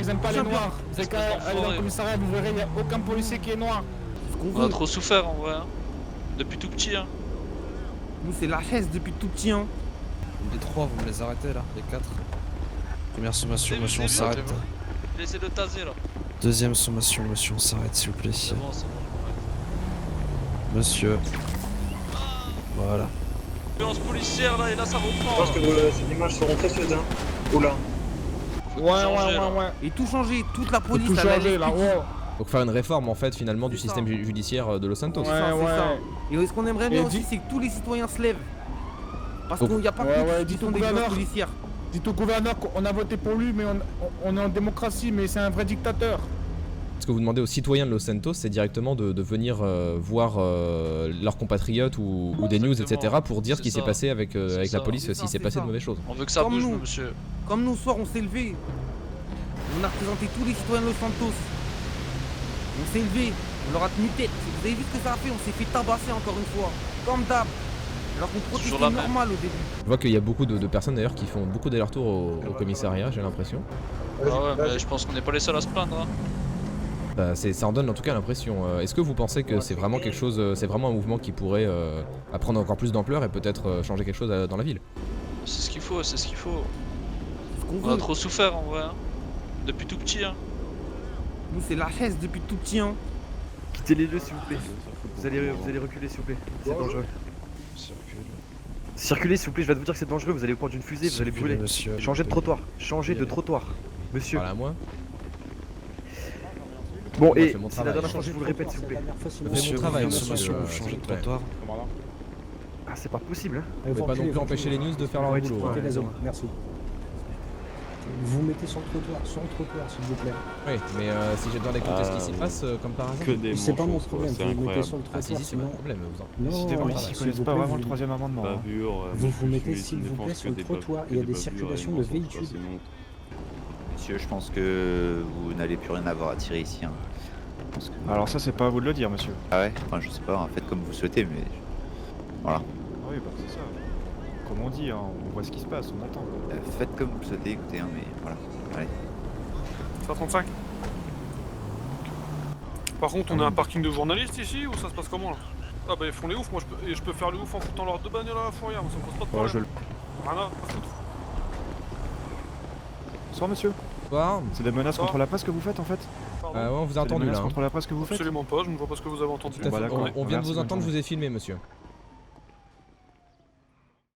aiment pas les noirs. Vous avez qu'à aller dans le commissariat, vous verrez, il n'y a aucun policier qui est noir. On a trop souffert en vrai, hein. Depuis tout petit, hein. Nous, c'est la chaise depuis tout petit, hein. Les 3, vous me les arrêtez là, les 4. Première sommation, monsieur, on vu, s'arrête. Laissez le taser là. Deuxième sommation, monsieur, on s'arrête s'il vous plaît. C'est bon, c'est bon. Monsieur. Voilà. Violence policière là, et là ça reprend. Je pense que ces images seront précieuses, hein. Oula. Ouais. Et tout changer, toute la Faut police, tout elle a changer là, ouais. Donc faire une réforme en fait finalement du C'est système ça. judiciaire de Los Santos. C'est ça, c'est ça. Et ce qu'on aimerait bien Et aussi, dis- c'est que tous les citoyens se lèvent. Parce Donc- qu'il n'y a pas Ouais, que dites qui au sont des gouverneur. violences policières. Dites au gouverneur qu'on a voté pour lui, mais on est en démocratie, mais c'est un vrai dictateur. Ce que vous demandez aux citoyens de Los Santos, c'est directement de venir voir leurs compatriotes ou des news, etc. Exactement. pour dire ce qui C'est s'est ça. passé avec C'est la ça. police C'est s'il ça, s'est c'est passé ça. de mauvaises choses. On veut que ça Comme bouge, nous. monsieur. Comme nous, ce soir, on s'est levé. On a représenté tous les citoyens de Los Santos. On s'est levé. On leur a tenu tête. Vous avez vu ce que ça a fait? On s'est fait tabasser encore une fois. Comme d'hab. Alors qu'on Toujours protestait la même. normal au début. Je vois qu'il y a beaucoup de personnes d'ailleurs qui font beaucoup d'allers-retours au commissariat, j'ai l'impression. Ah ouais, mais je pense qu'on n'est pas les seuls à se plaindre, hein. Bah, ça en donne en tout cas l'impression. Est-ce que vous pensez que c'est vraiment quelque chose, c'est vraiment un mouvement qui pourrait prendre encore plus d'ampleur et peut-être changer quelque chose dans la ville? C'est ce qu'il faut, c'est ce qu'il faut. Ce qu'on On a veut. trop souffert en vrai, hein. Depuis tout petit, hein. Nous, c'est la chaise depuis tout petit, hein. Quittez les lieux s'il vous plaît. Vous allez reculer s'il vous plaît. C'est dangereux. Circulez s'il vous plaît, je vais vous dire que c'est dangereux, vous allez prendre une fusée, vous allez brûler. Monsieur. Changez de trottoir, changez de trottoir. Monsieur. Voilà, moi. Bon Moi, je et fais mon c'est la travail. dernière fois que je vous le répète s'il vous plaît. Je fais Monsieur, mon travail, première monsieur, sommation, s'il changez vous de plaît. trottoir. Ah c'est pas possible hein. Vous pouvez pas non plus empêcher les news de faire leur Ouais, boulot. dites-moi. hein. Ok, désolé. Merci. Vous mettez sur le trottoir, s'il vous plaît. Oui, mais si j'ai besoin d'écouter ce qui s'y passe, comme par hasard. Que des C'est pas mon manchots, problème, c'est vous mettez incroyable. sur le Ah si, trottoir, si, c'est pas sinon... un problème. Non, Décidément, voilà, ici, ils s'il connaissent vous pas plaît, vraiment le vous- troisième amendement. hein. Vous mettez, s'il vous plaît, sur le trottoir, il y a des circulations de véhicules. Monsieur, je pense que vous n'allez plus rien avoir à tirer ici. Hein. Je pense que- Alors ça, c'est pas à vous de le dire, monsieur. Ah ouais. Enfin, je sais pas, faites comme vous souhaitez, mais... Voilà. Oui, bah c'est ça. Comme on dit, hein, on voit ce qui se passe, on attend. Faites comme vous souhaitez, écoutez, hein, mais voilà. Allez. 135. Par contre, on a un parking de journalistes ici ou ça se passe comment là? Ah bah ils font les oufs, moi je peux faire les oufs en foutant leurs deux bagnoles à la fourrière, moi ça me pose pas de problème. Rien à foutre. Bonsoir, monsieur. Bonsoir. C'est des menaces Bonsoir. contre la presse que vous faites en fait? Pardon. Ouais, on vous a C'est des entendu menaces là. hein. contre la presse que vous faites? Absolument pas, je ne vois pas ce que vous avez entendu. Tout à fait. Bah, d'accord. On vient de Merci, vous bonne entendre, je journée. vous ai filmé, monsieur.